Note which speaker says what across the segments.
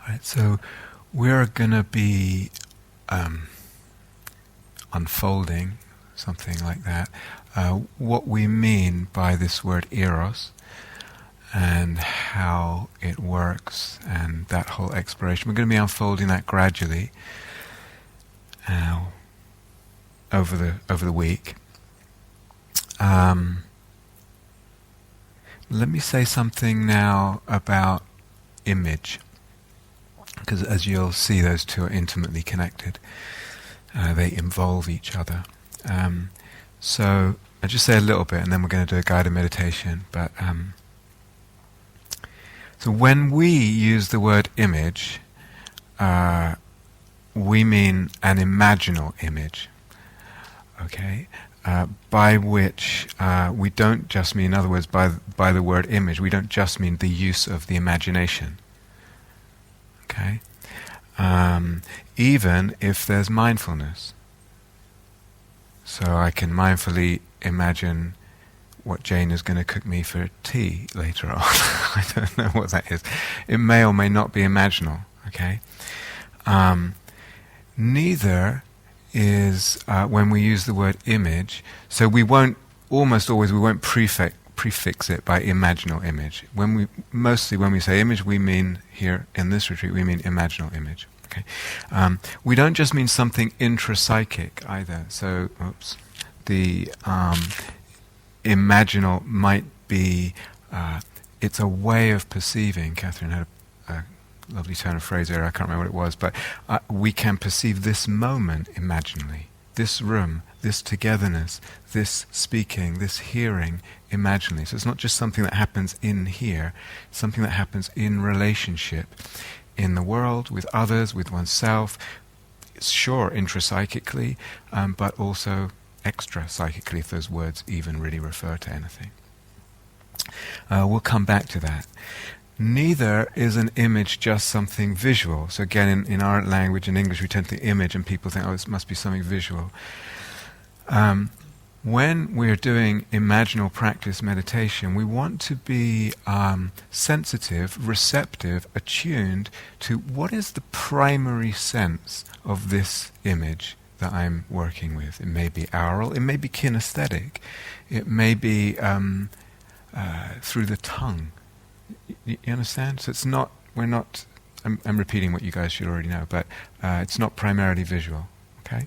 Speaker 1: Right, so we're going to be unfolding something like that. What we mean by this word eros and how it works and that whole exploration. We're going to be unfolding that gradually over the week. Let me say something now about image, because as you'll see, those two are intimately connected. They involve each other. So I'll just say a little bit, and then we're going to do a guided meditation. But so when we use the word image, we mean an imaginal image. Okay, by which we don't just mean, in other words, by the word image, we don't just mean the use of the imagination. Okay, even if there's mindfulness. So I can mindfully imagine what Jane is going to cook me for tea later on. I don't know what that is. It may or may not be imaginal. Okay. Neither is when we use the word image. So we won't prefix it by imaginal image. When we say image, we mean here in this retreat we mean imaginal image. Okay. We don't just mean something intrapsychic either. So, the imaginal might be it's a way of perceiving. Catherine had a lovely turn of phrase there. I can't remember what it was, but we can perceive this moment imaginally. This room, this togetherness, this speaking, this hearing imaginally. So it's not just something that happens in here, it's something that happens in relationship, in the world, with others, with oneself, sure, intrapsychically, but also extra-psychically, if those words even really refer to anything. We'll come back to that. Neither is an image just something visual. So again, in our language, in English, we tend to think image and people think, oh, this must be something visual. When we're doing imaginal practice meditation, we want to be sensitive, receptive, attuned to what is the primary sense of this image that I'm working with. It may be aural, it may be kinesthetic, it may be through the tongue. You understand? So it's not, I'm repeating what you guys should already know, but it's not primarily visual. Okay?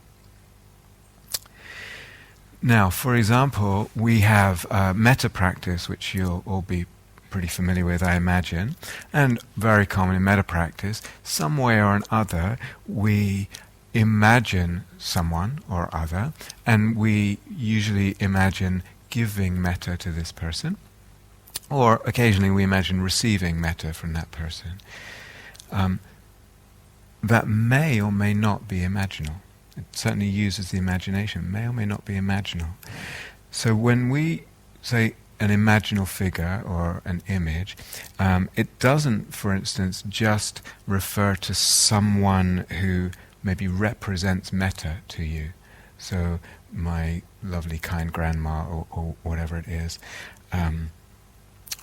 Speaker 1: Now, for example, we have metta practice, which you'll all be pretty familiar with, I imagine, and very common in metta practice. Some way or another, we imagine someone or other, and we usually imagine giving metta to this person, or occasionally we imagine receiving metta from that person. That may or may not be imaginal. It certainly uses the imagination, may or may not be imaginal. So when we say an imaginal figure or an image, it doesn't, for instance, just refer to someone who maybe represents metta to you. So my lovely kind grandma or whatever it is.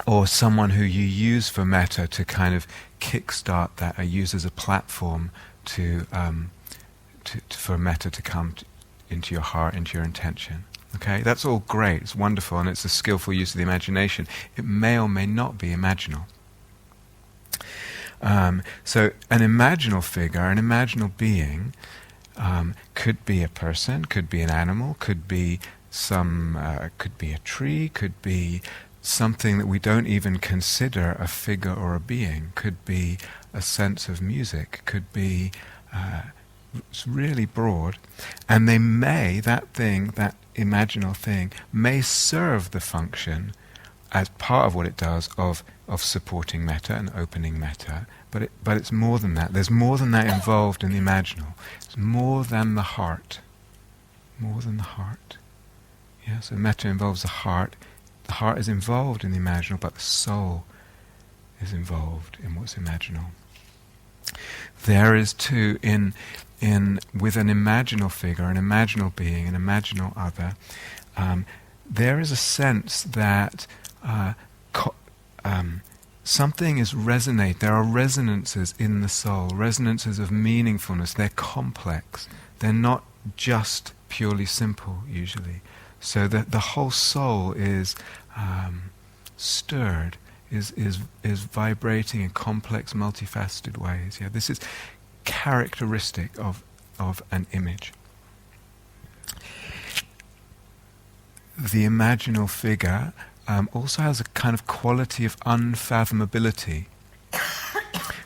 Speaker 1: Or someone who you use for metta to kind of kickstart that, or use as a platform for metta to come into your heart, into your intention. Okay, that's all great, it's wonderful, and it's a skillful use of the imagination. It may or may not be imaginal. So an imaginal figure, an imaginal being, could be a person, could be an animal, could be could be a tree, could be something that we don't even consider a figure or a being, could be a sense of music, could be it's really broad, and they may, that imaginal thing, may serve the function as part of what it does of supporting metta and opening metta, but it's more than that. There's more than that involved in the imaginal. It's more than the heart. More than the heart. Yeah, so metta involves the heart. The heart is involved in the imaginal, but the soul is involved in what's imaginal. There is too, with an imaginal figure, an imaginal being, an imaginal other, there is a sense that something is resonate. There are resonances in the soul, resonances of meaningfulness. They're complex. They're not just purely simple, usually. So that the whole soul is stirred, is vibrating in complex, multifaceted ways. Yeah, this is characteristic of an image. The imaginal figure also has a kind of quality of unfathomability.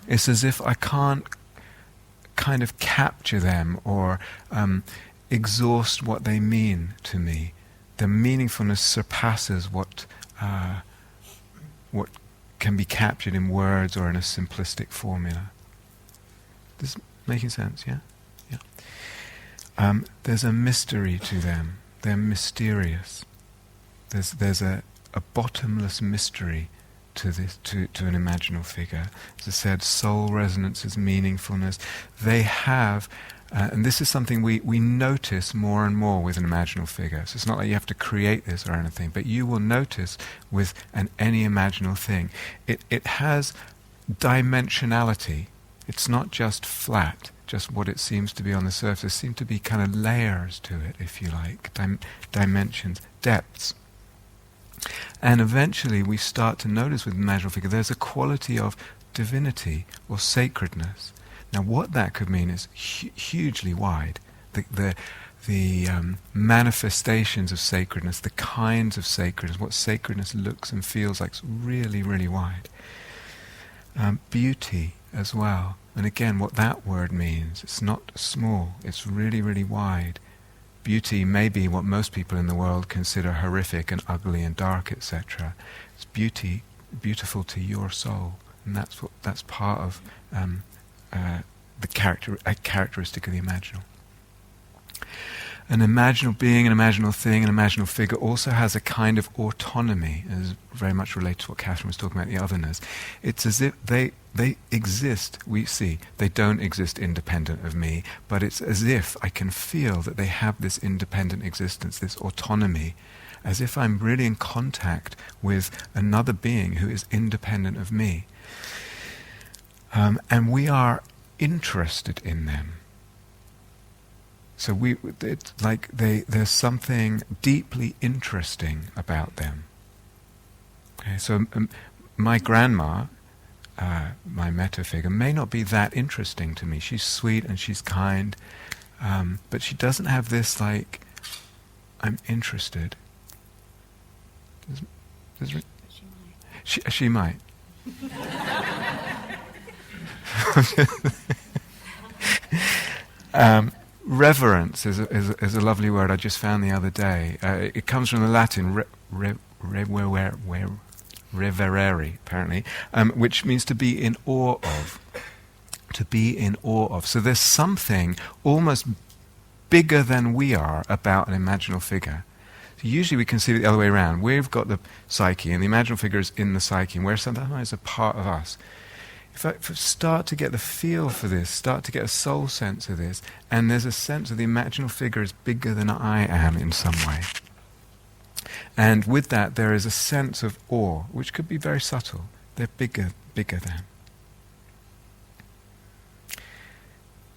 Speaker 1: It's as if I can't kind of capture them or exhaust what they mean to me. The meaningfulness surpasses what can be captured in words or in a simplistic formula. This is making sense, yeah? Yeah. There's a mystery to them. They're mysterious. There's a bottomless mystery to this, to an imaginal figure. As I said, soul resonances, meaningfulness. They have, and this is something we notice more and more with an imaginal figure. So it's not like you have to create this or anything, but you will notice with any imaginal thing, it has dimensionality. It's not just flat, just what it seems to be on the surface. There seem to be kind of layers to it, if you like, dimensions, depths. And eventually we start to notice with the imaginal figure there's a quality of divinity or sacredness. Now what that could mean is hugely wide. The manifestations of sacredness, the kinds of sacredness, what sacredness looks and feels like is really, really wide. Beauty as well. And again, what that word means, it's not small, it's really, really wide. Beauty may be what most people in the world consider horrific and ugly and dark, etc. It's beautiful to your soul, and that's part of a characteristic of the imaginal. An imaginal being, an imaginal thing, an imaginal figure also has a kind of autonomy, as very much related to what Catherine was talking about, the otherness. It's as if they exist, we see, they don't exist independent of me, but it's as if I can feel that they have this independent existence, this autonomy, as if I'm really in contact with another being who is independent of me. And we are interested in them. So it's like there's something deeply interesting about them. Okay, so my grandma, my metta figure, may not be that interesting to me. She's sweet and she's kind, but she doesn't have this like, I'm interested. She might. Reverence is a lovely word I just found the other day. It comes from the Latin reverere, apparently, which means to be in awe of. To be in awe of. So there's something almost bigger than we are about an imaginal figure. So usually we conceive it the other way around. We've got the psyche, and the imaginal figure is in the psyche, and we're sometimes a part of us. If I start to get the feel for this, start to get a soul sense of this, and there's a sense of the imaginal figure is bigger than I am in some way. And with that there is a sense of awe, which could be very subtle. They're bigger than.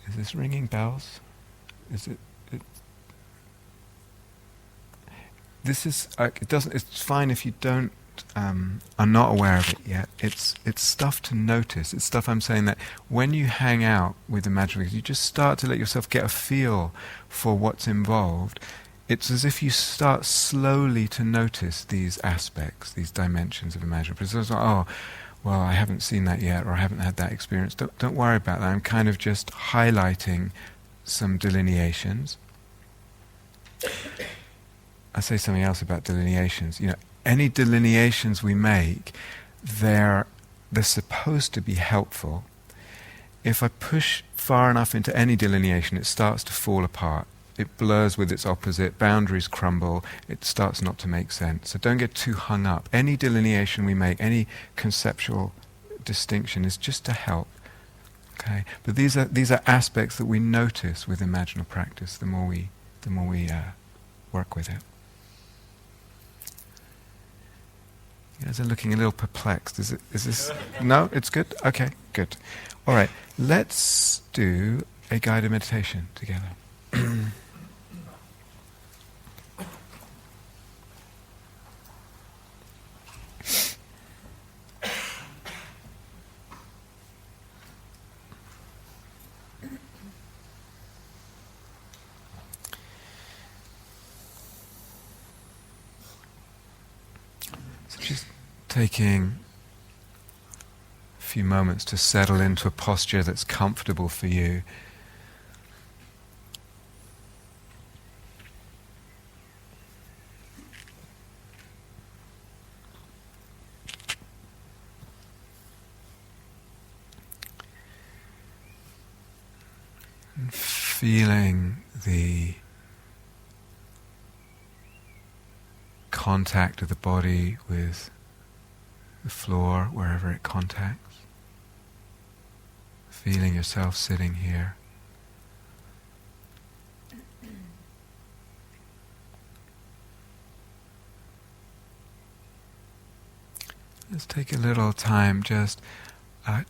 Speaker 1: Is this ringing bells? Is it? This is. It doesn't. It's fine if you don't. Are not aware of it yet. It's stuff to notice. It's stuff I'm saying that when you hang out with imaginary figures, you just start to let yourself get a feel for what's involved. It's as if you start slowly to notice these aspects, these dimensions of imaginary figures. It's like, oh, well, I haven't seen that yet, or I haven't had that experience. Don't worry about that. I'm kind of just highlighting some delineations. I'll say something else about delineations. Any delineations we make, they're supposed to be helpful. If I push far enough into any delineation, it starts to fall apart. It blurs with its opposite, boundaries crumble, it starts not to make sense. So don't get too hung up. Any delineation we make, any conceptual distinction is just to help. Okay? But these are aspects that we notice with imaginal practice the more we work with it. You guys are looking a little perplexed. Is this... No? It's good? Okay, good. All right, let's do a guided meditation together. So just taking a few moments to settle into a posture that's comfortable for you. And feeling the contact of the body with the floor wherever it contacts. Feeling yourself sitting here. Let's take a little time just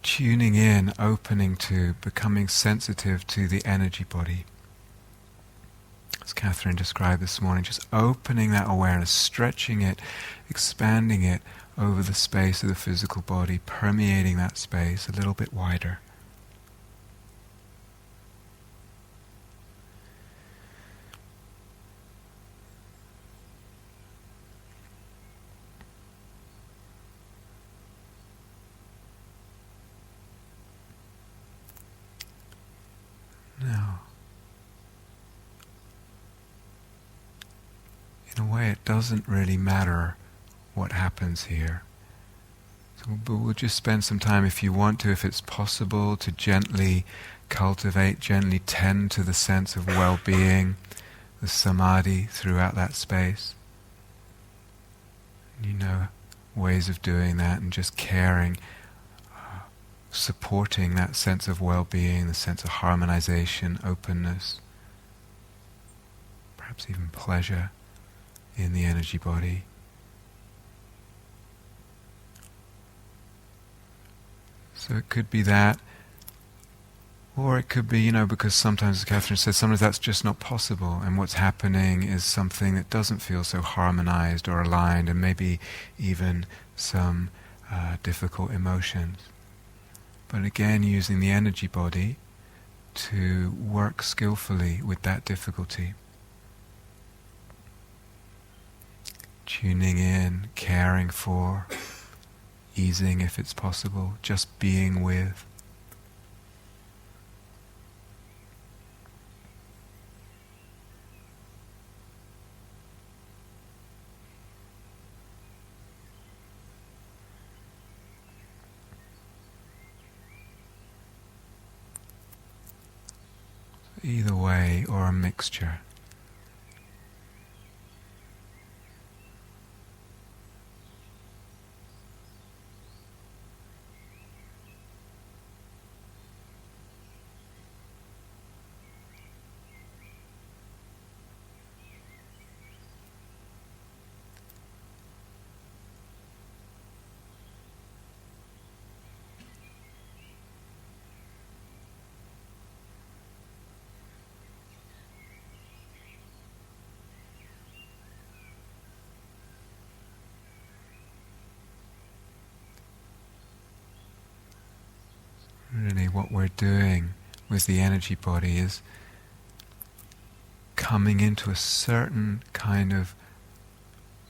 Speaker 1: tuning in, opening to, becoming sensitive to the energy body. As Catherine described this morning, just opening that awareness, stretching it, expanding it over the space of the physical body, permeating that space a little bit wider. Now, in a way, it doesn't really matter what happens here. So, but we'll just spend some time, if you want to, if it's possible, to gently cultivate, gently tend to the sense of well-being, the samadhi throughout that space. You know ways of doing that, and just caring, supporting that sense of well-being, the sense of harmonization, openness, perhaps even pleasure in the energy body. So it could be that, or it could be, because sometimes, as Catherine said, sometimes that's just not possible, and what's happening is something that doesn't feel so harmonized or aligned, and maybe even some difficult emotions. But again, using the energy body to work skillfully with that difficulty. Tuning in, caring for, easing if it's possible, just being with. Either way, or a mixture. Really, what we're doing with the energy body is coming into a certain kind of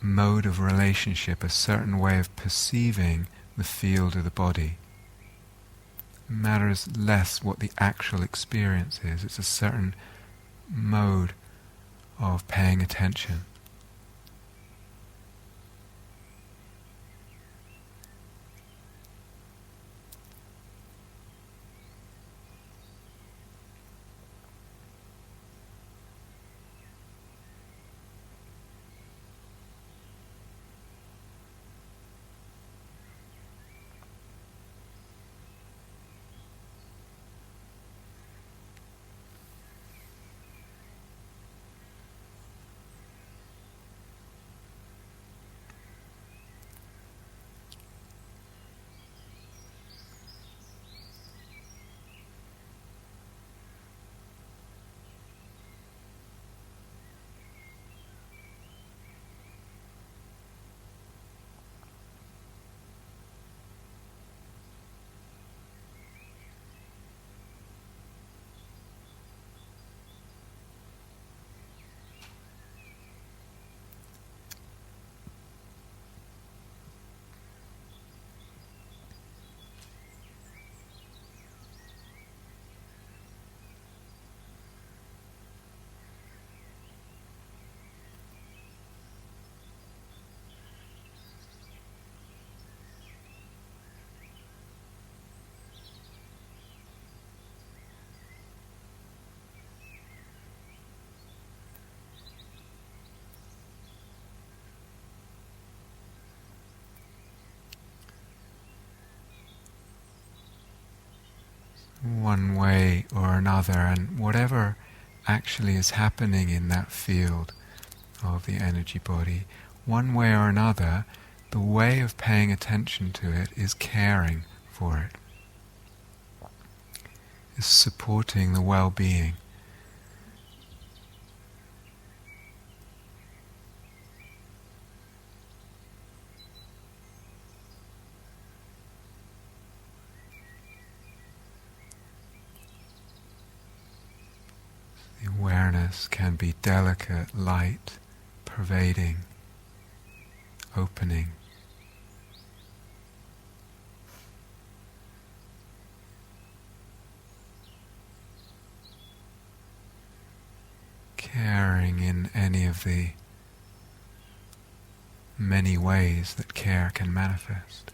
Speaker 1: mode of relationship, a certain way of perceiving the field of the body. It matters less what the actual experience is. It's a certain mode of paying attention. one way or another, and whatever actually is happening in that field of the energy body, one way or another, the way of paying attention to it is caring for it, is supporting the well-being. The awareness can be delicate, light, pervading, opening. Caring in any of the many ways that care can manifest.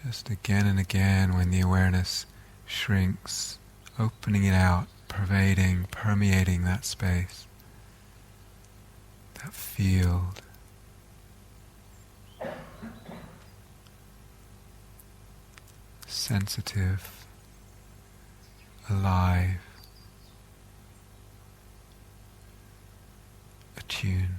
Speaker 1: Just again and again, when the awareness shrinks, opening it out, pervading, permeating that space, that field. Sensitive, alive, attuned.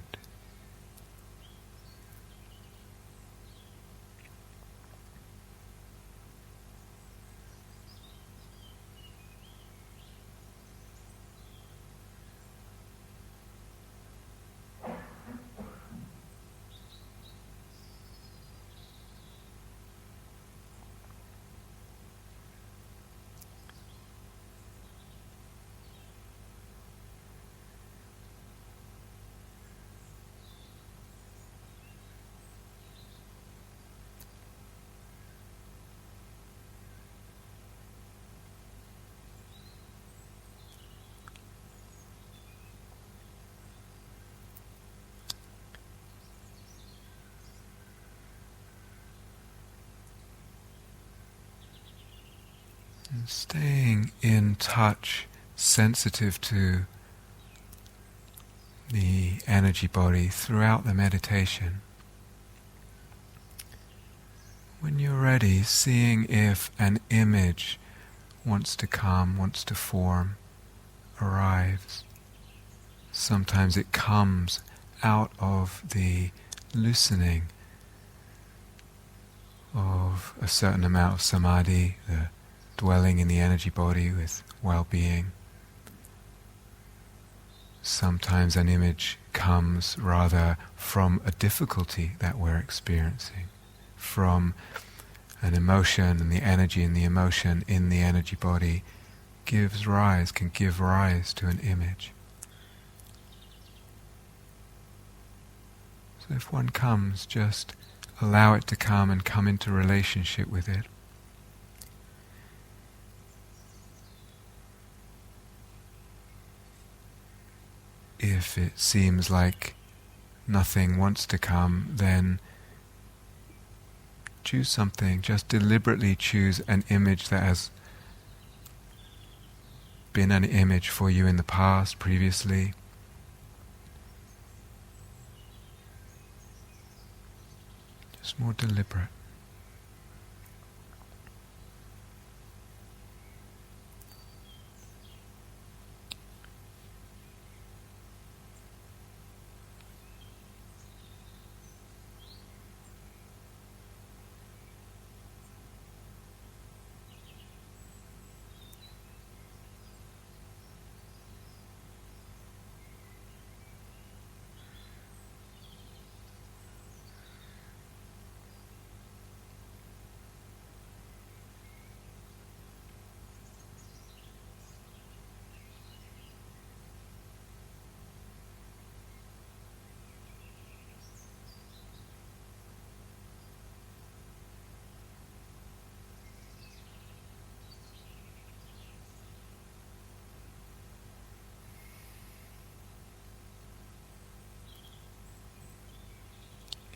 Speaker 1: And staying in touch, sensitive to the energy body throughout the meditation. When you're ready, seeing if an image wants to come, wants to form, arrives. Sometimes it comes out of the loosening of a certain amount of samadhi, the dwelling in the energy body with well-being. Sometimes an image comes rather from a difficulty that we're experiencing, from an emotion, and the energy and the emotion in the energy body can give rise to an image. So if one comes, just allow it to come and come into relationship with it. If it seems like nothing wants to come, then choose something. Just deliberately choose an image that has been an image for you in the past, just more deliberate.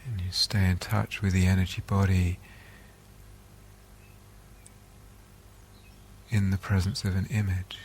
Speaker 1: And you stay in touch with the energy body in the presence of an image.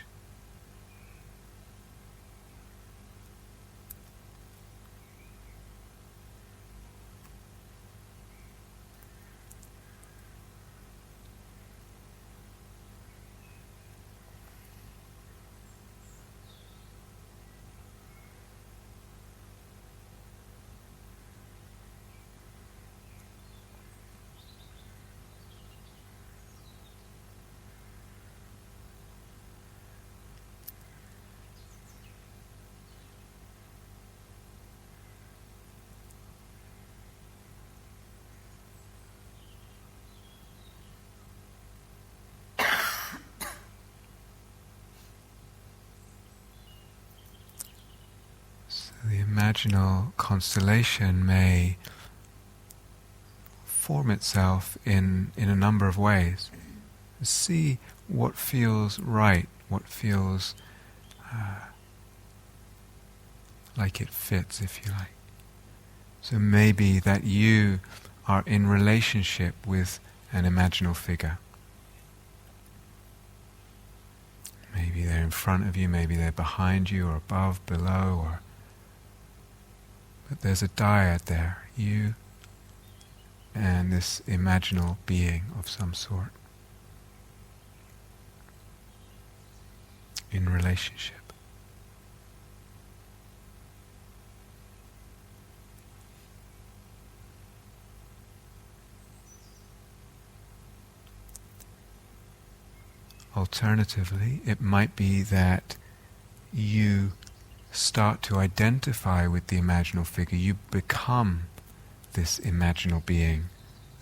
Speaker 1: The imaginal constellation may form itself in a number of ways. See what feels right, what feels like it fits, if you like. So maybe that you are in relationship with an imaginal figure. Maybe they're in front of you, maybe they're behind you or above, below, but there's a dyad there, you and this imaginal being of some sort in relationship. Alternatively, it might be that you start to identify with the imaginal figure, you become this imaginal being,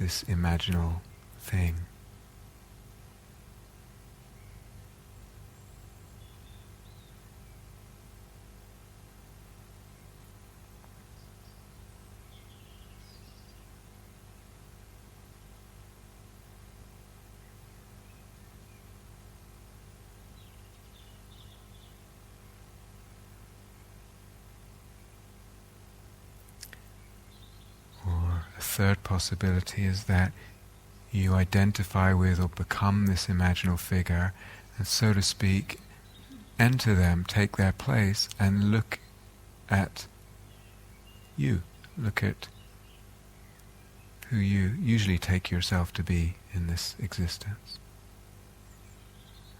Speaker 1: this imaginal thing. A third possibility is that you identify with or become this imaginal figure and, so to speak, enter them, take their place and look at you, look at who you usually take yourself to be in this existence.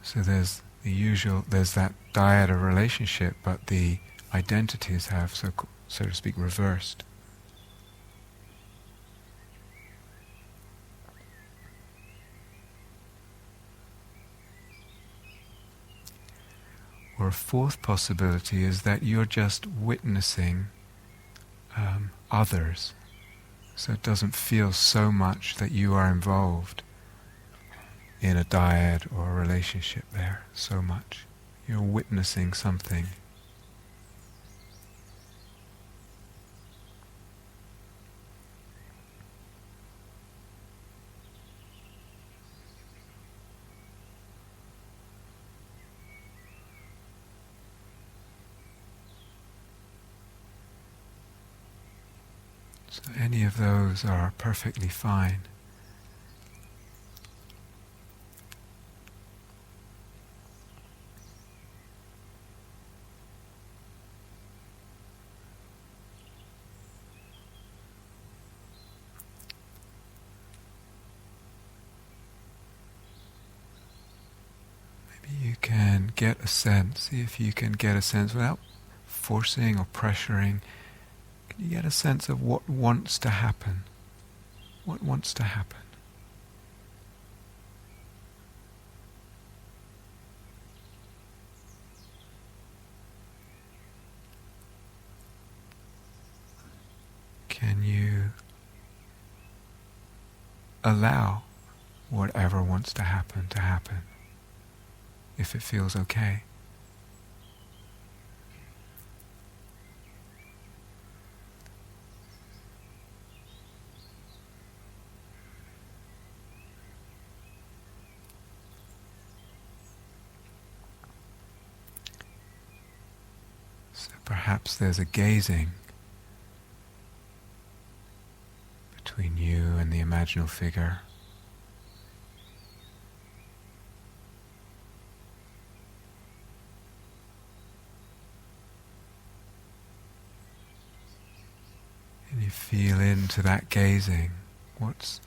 Speaker 1: So there's that dyad of relationship, but the identities have, so to speak, reversed. Or a fourth possibility is that you're just witnessing others. So it doesn't feel so much that you are involved in a dyad or a relationship there so much. You're witnessing something. So any of those are perfectly fine. you can get a sense, see if you can get a sense without forcing or pressuring. Can you get a sense of what wants to happen? What wants to happen? Can you allow whatever wants to happen, if it feels okay? So perhaps there's a gazing between you and the imaginal figure. And you feel into that gazing, what's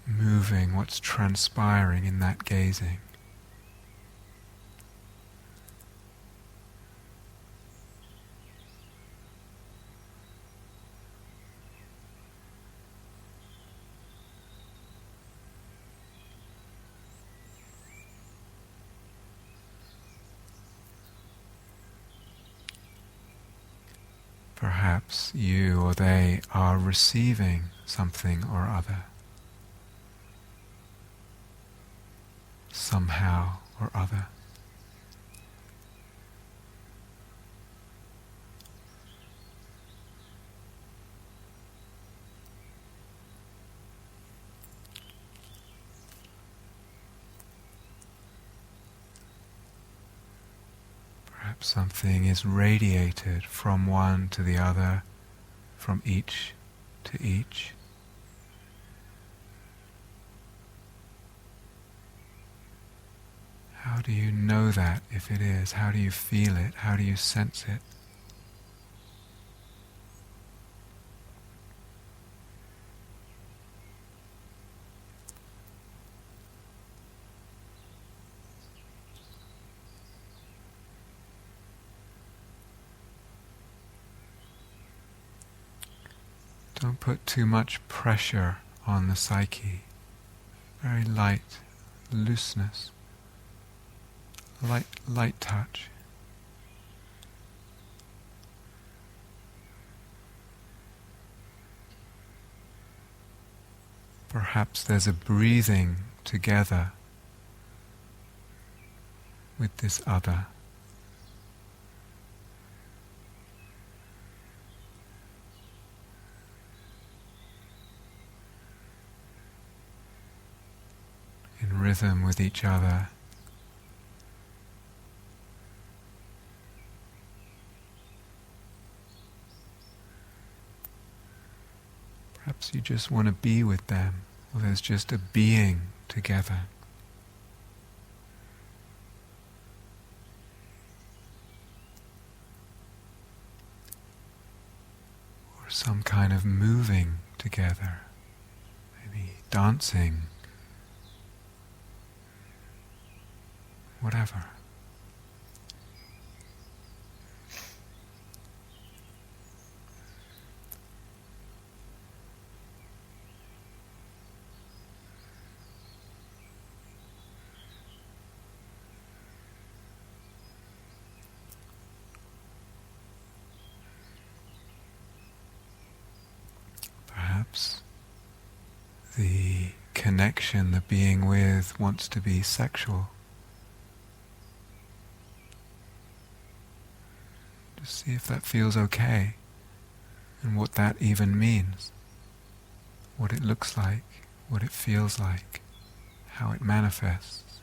Speaker 1: moving, what's transpiring in that gazing. Perhaps you or they are receiving something or other, somehow or other. Perhaps something is radiated from one to the other, from each to each. How do you know that if it is? How do you feel it? How do you sense it? Don't put too much pressure on the psyche. Very light looseness, light touch. Perhaps there's a breathing together with this other. In rhythm with each other. Perhaps you just want to be with them, or there's just a being together. Or some kind of moving together, maybe dancing. Whatever. Perhaps the connection the being with wants to be sexual. Just see if that feels okay, and what that even means, what it looks like, what it feels like, how it manifests.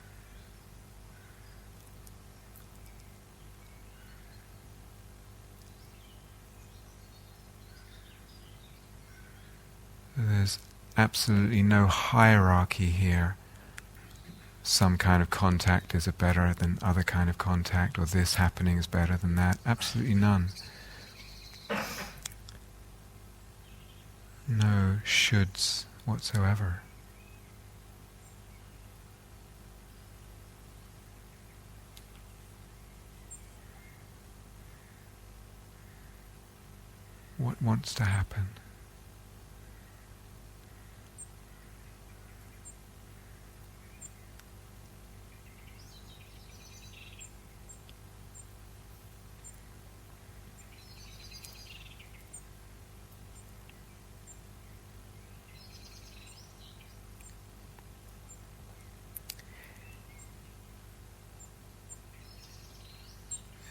Speaker 1: There's absolutely no hierarchy here. Some kind of contact is better than other kind of contact, or this happening is better than that. Absolutely none. No shoulds whatsoever. what wants to happen.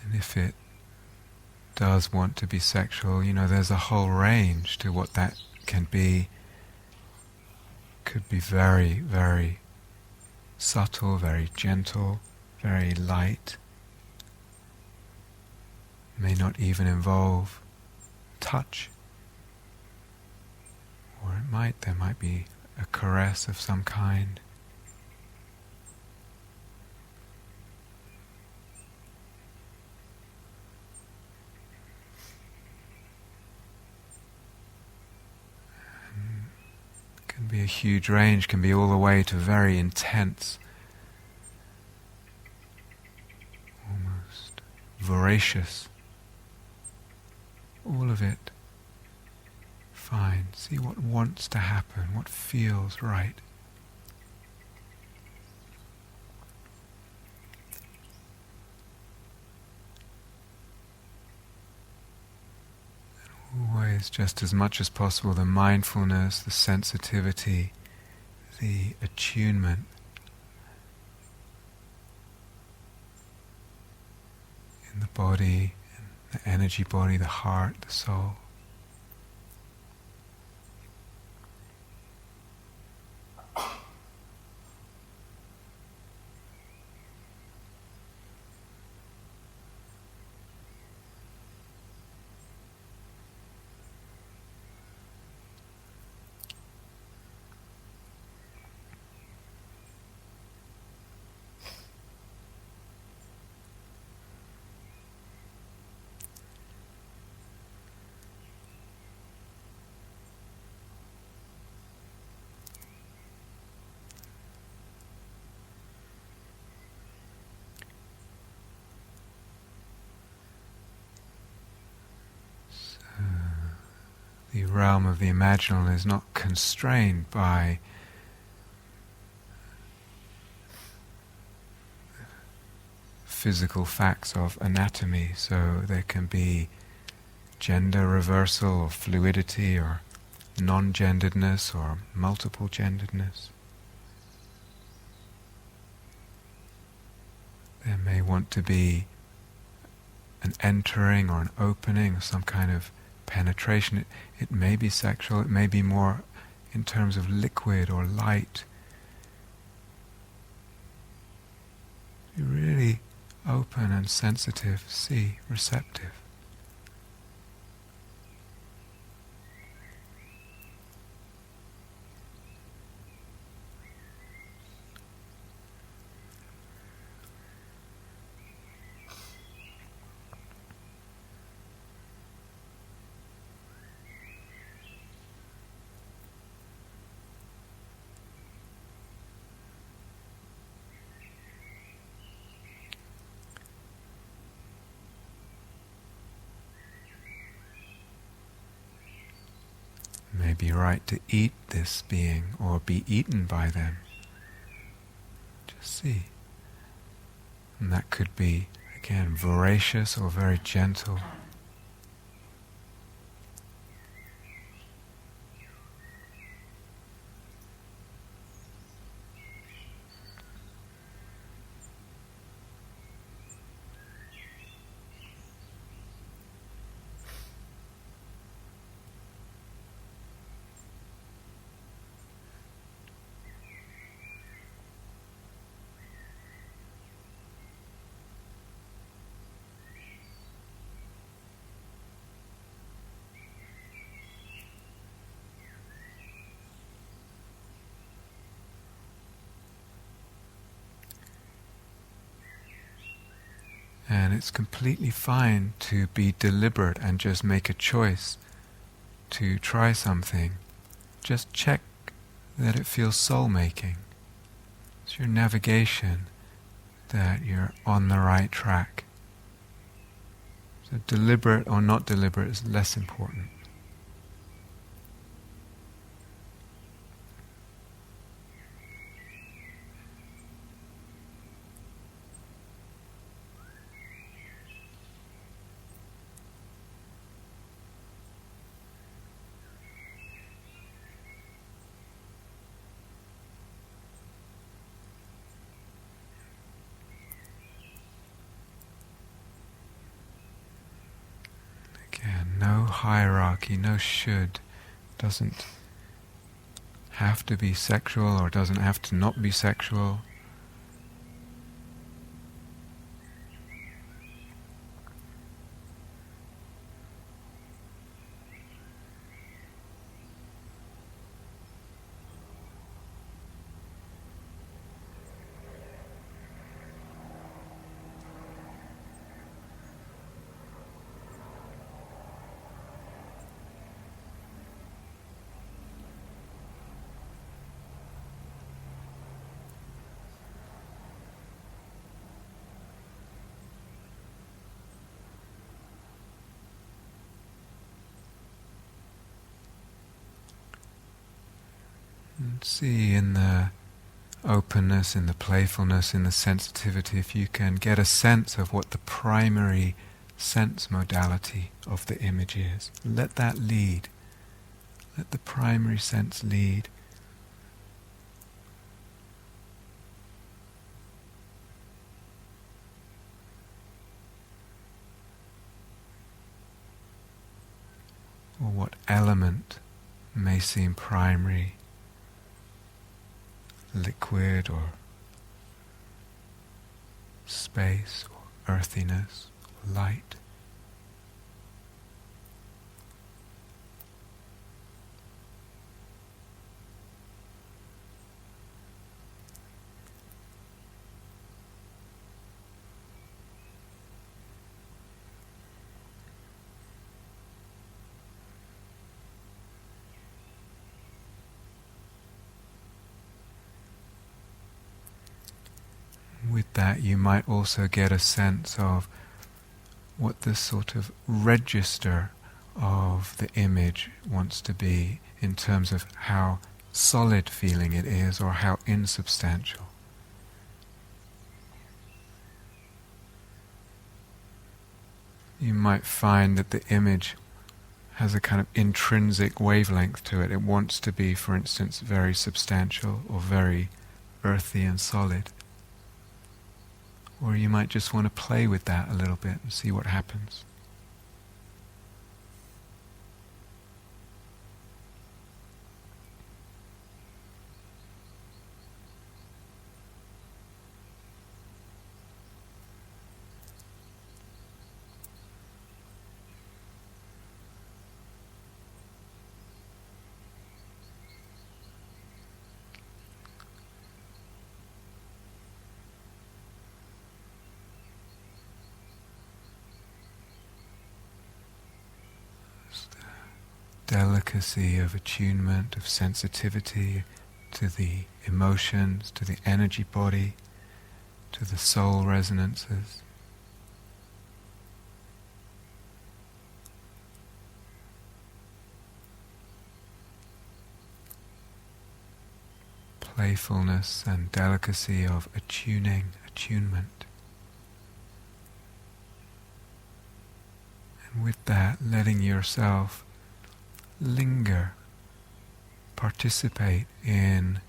Speaker 1: And if it does want to be sexual, there's a whole range to what that can be. Could be very, very subtle, very gentle, very light. May not even involve touch. Or there might be a caress of some kind. Can be a huge range, can be all the way to very intense, almost voracious. All of it fine. See what wants to happen, what feels right. Always, just as much as possible, the mindfulness, the sensitivity, the attunement in the body, in the energy body, the heart, the soul. The realm of the imaginal is not constrained by physical facts of anatomy, so there can be gender reversal or fluidity or non-genderedness or multiple genderedness. There may want to be an entering or an opening, some kind of penetration. It may be sexual, it may be more in terms of liquid or light. Be really open and sensitive, see, receptive. May be right to eat this being or be eaten by them. Just see. And that could be, again, voracious or very gentle. And it's completely fine to be deliberate and just make a choice to try something. Just check that it feels soul-making. It's your navigation that you're on the right track. So deliberate or not deliberate is less important. No hierarchy, no should. Doesn't have to be sexual or doesn't have to not be sexual. And see in the openness, in the playfulness, in the sensitivity, if you can get a sense of what the primary sense modality of the image is. Let that lead. Let the primary sense lead. Or what element may seem primary, liquid or space or earthiness or light. With that, you might also get a sense of what the sort of register of the image wants to be in terms of how solid feeling it is or how insubstantial. You might find that the image has a kind of intrinsic wavelength to it. It wants to be, for instance, very substantial or very earthy and solid. Or you might just want to play with that a little bit and see what happens. Delicacy of attunement, of sensitivity to the emotions, to the energy body, to the soul resonances. Playfulness and delicacy of attunement. And with that, letting yourself linger, participate in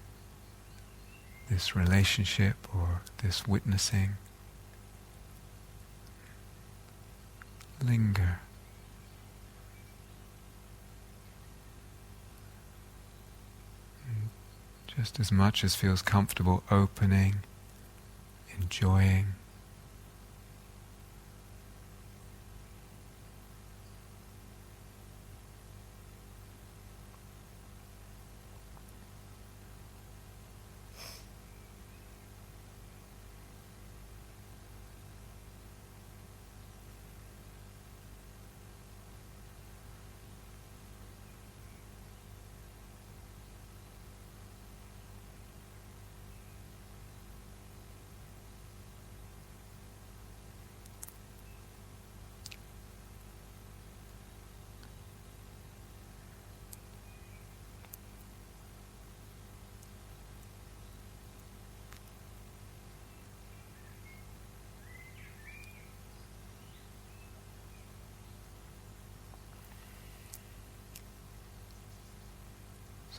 Speaker 1: this relationship or this witnessing. Linger. And just as much as feels comfortable, opening, enjoying.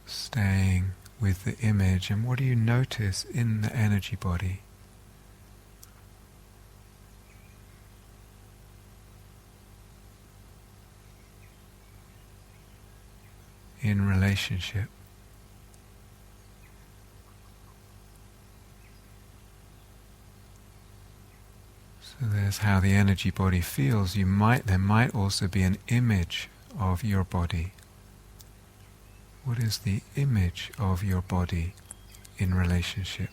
Speaker 1: Staying with the image, and what do you notice in the energy body? in relationship. So there's how the energy body feels. There might also be an image of your body. What is the image of your body in relationship?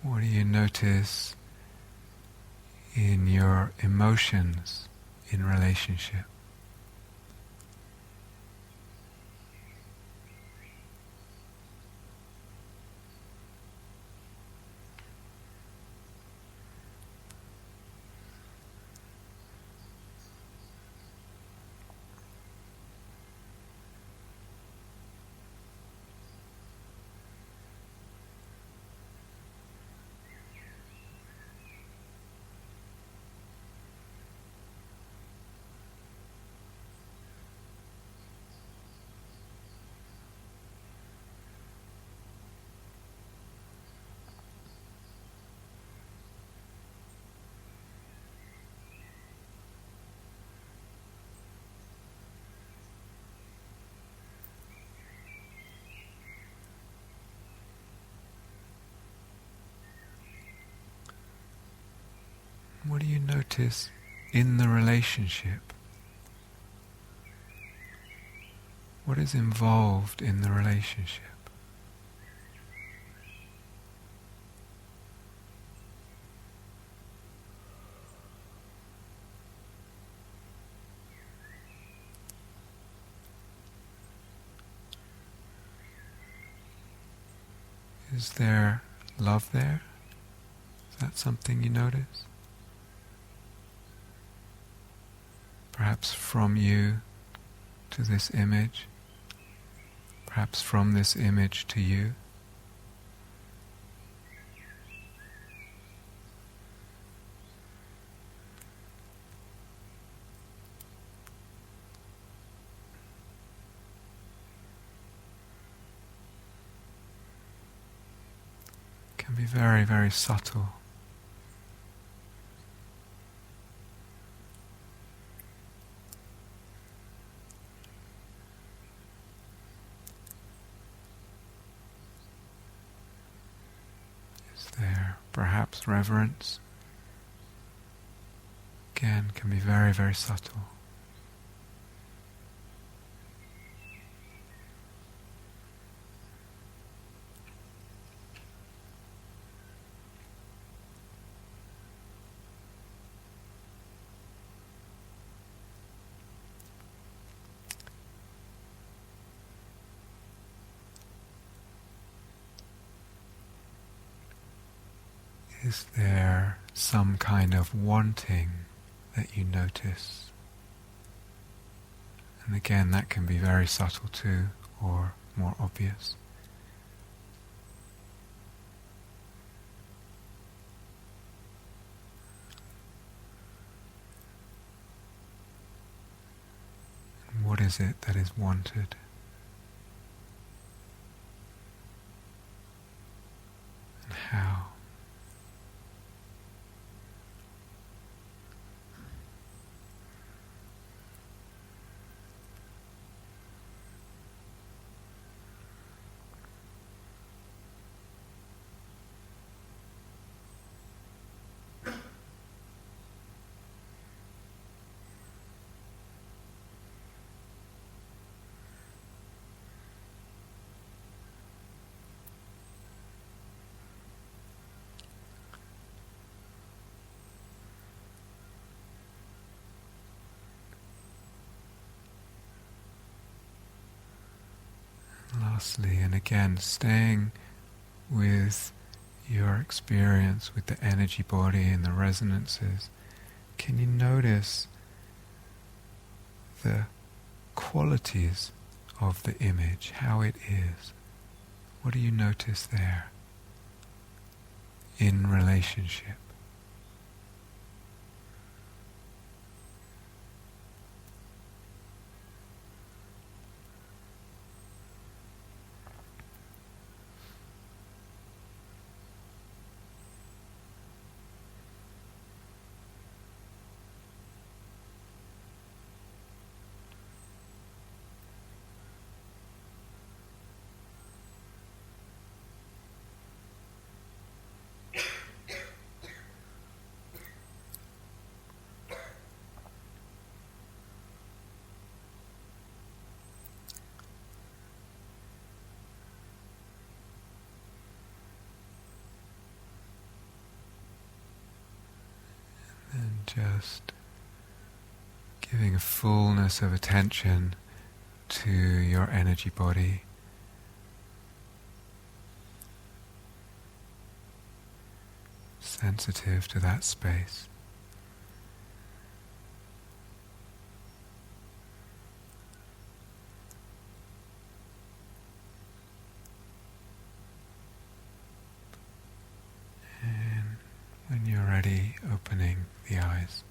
Speaker 1: What do you notice in your emotions in relationship? What do you notice in the relationship? What is involved in the relationship? Is there love there? Is that something you notice? Perhaps from you to this image, perhaps from this image to you. Can be very, very subtle. Is there perhaps reverence? Again, can be very, very subtle. Is there some kind of wanting that you notice? And again, that can be very subtle too, or more obvious. And what is it that is wanted? And how? lastly, and again, staying with your experience with the energy body and the resonances, can you notice the qualities of the image, how it is? What do you notice there in relationship? And just giving a fullness of attention to your energy body. Sensitive to that space. And when you're ready, opening the eyes.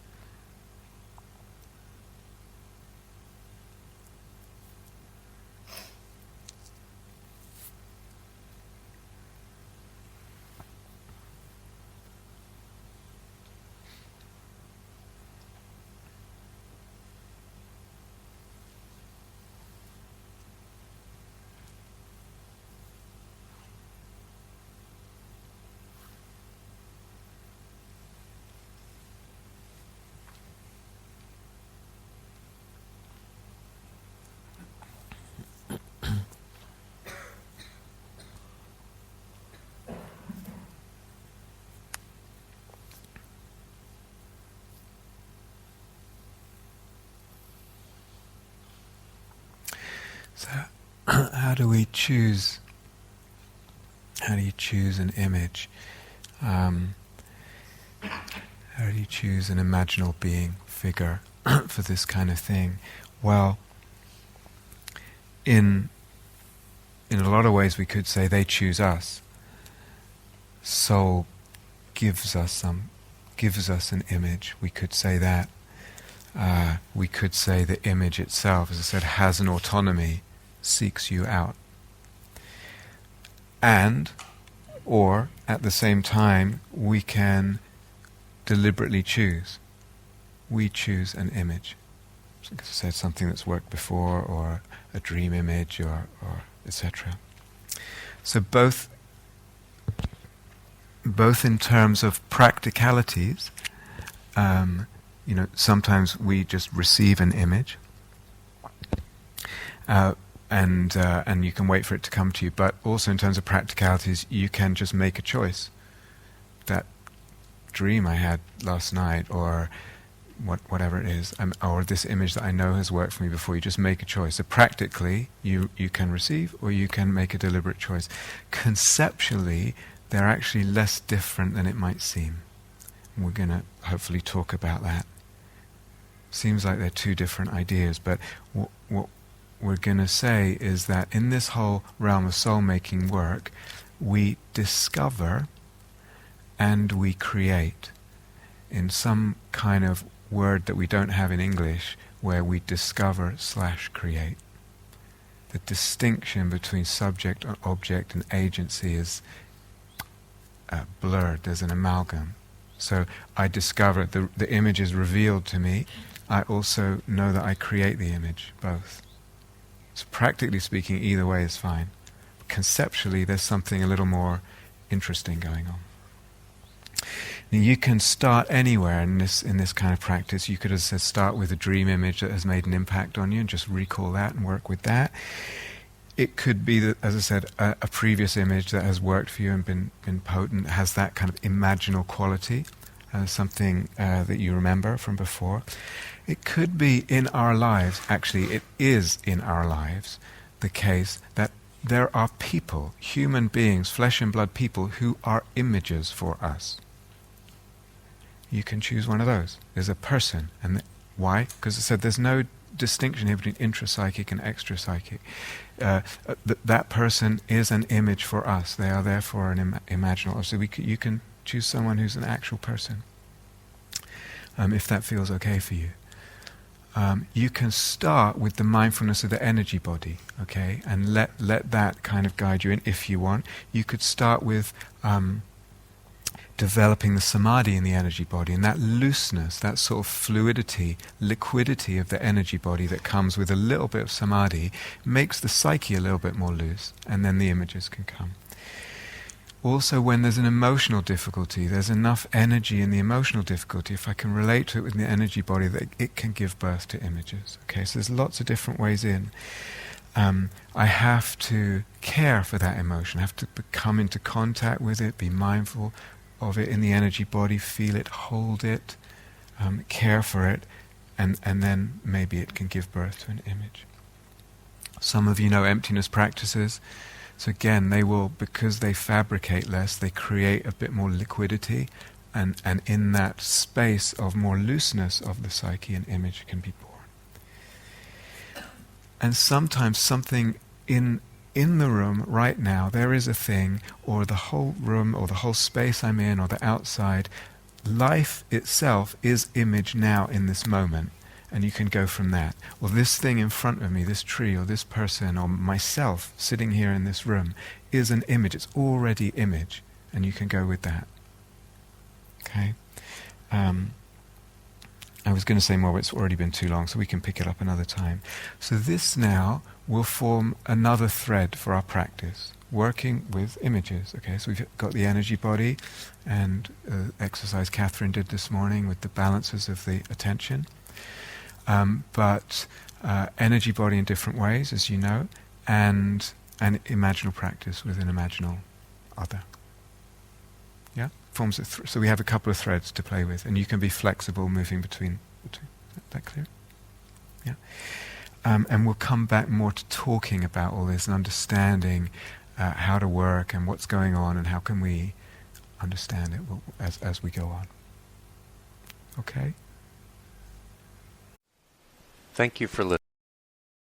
Speaker 1: So, how do you choose an image? How do you choose an imaginal being, figure, for this kind of thing? Well, in a lot of ways we could say they choose us. Soul gives us an image. We could say that. We could say the image itself, as I said, has an autonomy, seeks you out. Or at the same time, we can deliberately choose. We choose an image. So, as I said, something that's worked before, or a dream image, or etc. So both in terms of practicalities, sometimes we just receive an image, and you can wait for it to come to you. But also in terms of practicalities, you can just make a choice. That dream I had last night, or whatever it is, or this image that I know has worked for me before, you just make a choice. So practically, you can receive, or you can make a deliberate choice. Conceptually, they're actually less different than it might seem. We're going to hopefully talk about that. Seems like they're two different ideas, but what we're going to say is that in this whole realm of soul-making work, we discover and we create, in some kind of word that we don't have in English, where we discover/create. The distinction between subject and object and agency is blurred. There's an amalgam. So I discover the image is revealed to me. I also know that I create the image, both. So practically speaking, either way is fine. Conceptually, there's something a little more interesting going on. Now, you can start anywhere in this kind of practice. You could, as I said, start with a dream image that has made an impact on you and just recall that and work with that. It could be that, as I said, a previous image that has worked for you and been potent, has that kind of imaginal quality, something that you remember from before. It could be in our lives, actually it is in our lives, the case that there are people, human beings, flesh and blood people, who are images for us. You can choose one of those. There's a person. And why? Because I said there's no distinction here between intrapsychic and extrapsychic. That person is an image for us. They are therefore an imaginal. So you can choose someone who's an actual person, if that feels okay for you. You can start with the mindfulness of the energy body, okay, and let that kind of guide you in if you want. You could start with developing the samadhi in the energy body, and that looseness, that sort of fluidity, liquidity of the energy body that comes with a little bit of samadhi makes the psyche a little bit more loose, and then the images can come. Also, when there's an emotional difficulty, there's enough energy in the emotional difficulty, if I can relate to it with the energy body, that it can give birth to images. Okay, so there's lots of different ways in. I have to care for that emotion. I have to come into contact with it, be mindful of it in the energy body, feel it, hold it, care for it, and then maybe it can give birth to an image. Some of you know emptiness practices. So again, they will, because they fabricate less, they create a bit more liquidity, and in that space of more looseness of the psyche, an image can be born. And sometimes something in the room right now, there is a thing, or the whole room, or the whole space I'm in, or the outside, life itself is image now in this moment. And you can go from that. Well, this thing in front of me, this tree, or this person, or myself sitting here in this room, is an image. It's already image. And you can go with that. Okay? I was going to say more, but it's already been too long, so we can pick it up another time. So this now will form another thread for our practice, working with images. Okay, so we've got the energy body, and exercise Catherine did this morning with the balances of the attention. But energy body in different ways, as you know, and an imaginal practice with an imaginal other. Yeah, forms so we have a couple of threads to play with, and you can be flexible moving between the two. Is that clear? Yeah. And we'll come back more to talking about all this and understanding how to work and what's going on and how can we understand it as we go on. Okay.
Speaker 2: Thank you for listening.